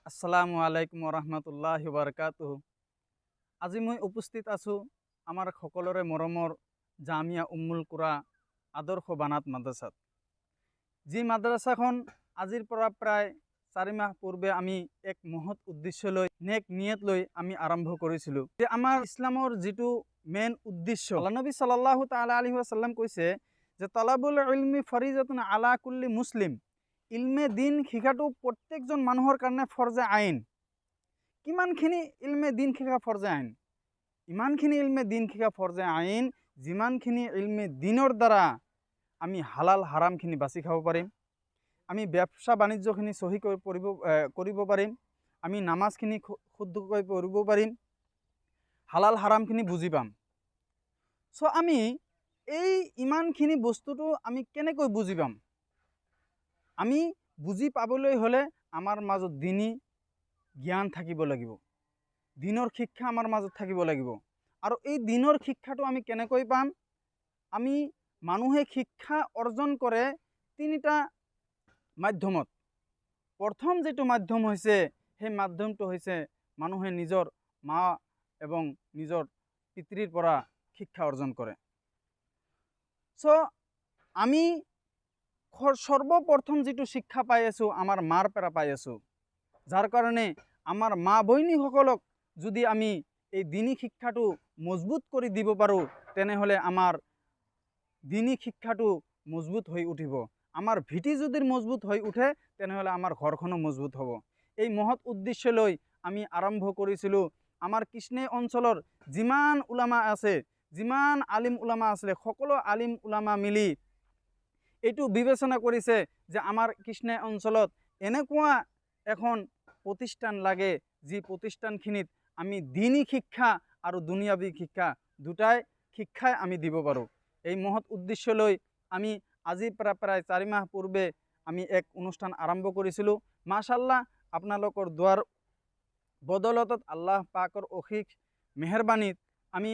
আসসালামু আলাইকুম ৰহমতুল্লাহি বাৰাকাতুহু। আজি মই উপস্থিত আছোঁ আমাৰ সকলোৰে মৰমৰ জামিয়া উম্মুল কুৰা আদৰ্শ বানাত মাদ্ৰাছাত। যি মাদ্ৰাছাখন আজিৰ পৰা প্ৰায় 4 মাহ পূৰ্বে আমি এক মহৎ উদ্দেশ্য লৈ নেক নিয়ত লৈ আমি আৰম্ভ কৰিছিলোঁ। যে আমাৰ ইছলামৰ যিটো মেইন উদ্দেশ্য, আল্লাহ নবী সাল্লাল্লাহু তাআলা আলাইহি ওয়াসাল্লাম কৈছে যে তালাবুল ইলমি ফৰিজাতুন আলা কুল্লি মুছলিম। ইলমে দিন শিকাটো প্ৰত্যেকজন মানুহৰ কাৰণে ফৰজে আইন। কিমানখিনি ইলমে দিন শিকা ফৰজে আইন? ইমানখিনি ইলমে দিন শিকা ফৰজে আইন যিমানখিনি ইলমে দিনৰ দ্বাৰা আমি হালাল হাৰামখিনি বাছি খাব পাৰিম, আমি ব্যবসা বাণিজ্যখিনি সহি কৰিব পাৰিম, আমি নামাজখিনি শুদ্ধকৈ পঢ়িব পাৰিম, হালাল হাৰামখিনি বুজি পাম। চ' আমি এই ইমানখিনি বস্তুটো আমি কেনেকৈ বুজি পাম? আমি বুজি পাবলৈ হ'লে আমাৰ মাজত দিনী জ্ঞান থাকিব লাগিব, দিনৰ শিক্ষা আমাৰ মাজত থাকিব লাগিব। আৰু এই দিনৰ শিক্ষাটো আমি কেনেকৈ পাম? আমি মানুহে শিক্ষা অৰ্জন কৰে তিনিটা মাধ্যমত। প্ৰথম যেটো মাধ্যম হৈছে, সেই মাধ্যমটো হৈছে মানুহে নিজৰ মা এবং নিজৰ পিতৃৰ পৰা শিক্ষা অৰ্জন কৰে। চ' আমি সৰ্বপ্ৰথম যেটো শিক্ষা পাই আছোঁ আমাৰ মাৰ পৰা পাই আছোঁ, যাৰ কাৰণে আমাৰ মা বইনীসকলক যদি আমি এই দিনী শিক্ষাটো মজবুত কৰি দিব পাৰোঁ, তেনেহ'লে আমাৰ দিনী শিক্ষাটো মজবুত হৈ উঠিব। আমাৰ ভিটি যদি মজবুত হৈ উঠে, তেনেহ'লে আমাৰ ঘৰখনো মজবুত হ'ব। এই মহৎ উদ্দেশ্য লৈ আমি আৰম্ভ কৰিছিলোঁ। আমাৰ কৃষ্ণাই অঞ্চলৰ যিমান উলামা আছে, যিমান আলিম উলামা আছে, সকলো আলিম উলামা মিলি এইটো বিবেচনা কৰিছে যে আমাৰ কৃষ্ণাই অঞ্চলত এনেকুৱা এখন প্ৰতিষ্ঠান লাগে, যি প্ৰতিষ্ঠানখিনিত আমি দিনী শিক্ষা আৰু দুনিয়াবী শিক্ষা দুটাই শিক্ষাই আমি দিব পাৰোঁ। এই মহৎ উদ্দেশ্য লৈ আমি আজিৰ পৰা প্ৰায় 4 মাহ পূৰ্বে আমি এক অনুষ্ঠান আৰম্ভ কৰিছিলোঁ। মাশাআল্লাহ, আপোনালোকৰ দুৱাৰ বদলতত আল্লাহ পাকৰ অশেষ মেহৰবানীত আমি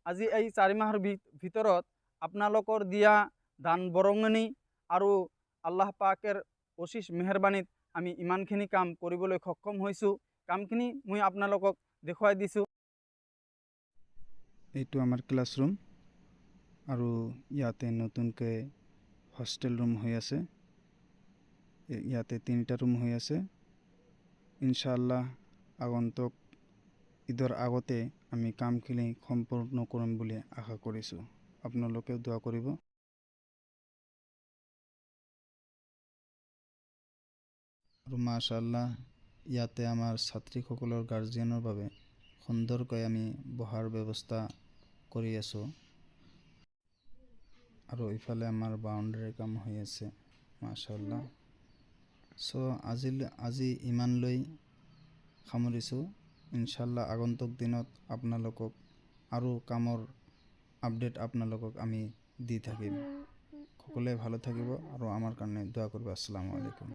আজি এই 4 মাহৰ ভিতৰত আপোনালোকৰ দিয়া দান বৰঙণি আৰু আল্লাহ পাকেৰ অশেষ মেহৰবানীত আমি ইমানখিনি কাম কৰিবলৈ সক্ষম হৈছোঁ। কামখিনি মই আপোনালোকক দেখুৱাই দিছোঁ। এইটো আমাৰ ক্লাছৰুম আৰু ইয়াতে নতুনকৈ হোষ্টেল ৰুম হৈ আছে। ইয়াতে 3টা ৰুম হৈ আছে। ইনশাআল্লাহ আগন্তুক ঈদৰ আগতে আমি কামখিনি সম্পূৰ্ণ কৰিম বুলি আশা কৰিছোঁ। আপোনালোকেও দোৱা কৰিব। আৰু মাশাআল্লাহ, ইয়াতে আমাৰ ছাত্ৰীসকলৰ গাৰ্জিয়ানৰ বাবে সুন্দৰকৈ আমি বহাৰ ব্যৱস্থা কৰি আছোঁ। আৰু ইফালে আমাৰ বাউণ্ডাৰীৰ কাম হৈ আছে। মাশাআল্লাহ। চ' আজি ইমানলৈ সামৰিছোঁ। ইনশাআল্লাহ আগন্তুক দিনত আপোনালোকক আৰু কামৰ আপডেট আপোনালোকক আমি দি থাকিম। সকলোৱে ভালো থাকিব আৰু আমাৰ কাৰণে দোৱা কৰিব। আসসালামু আলাইকুম।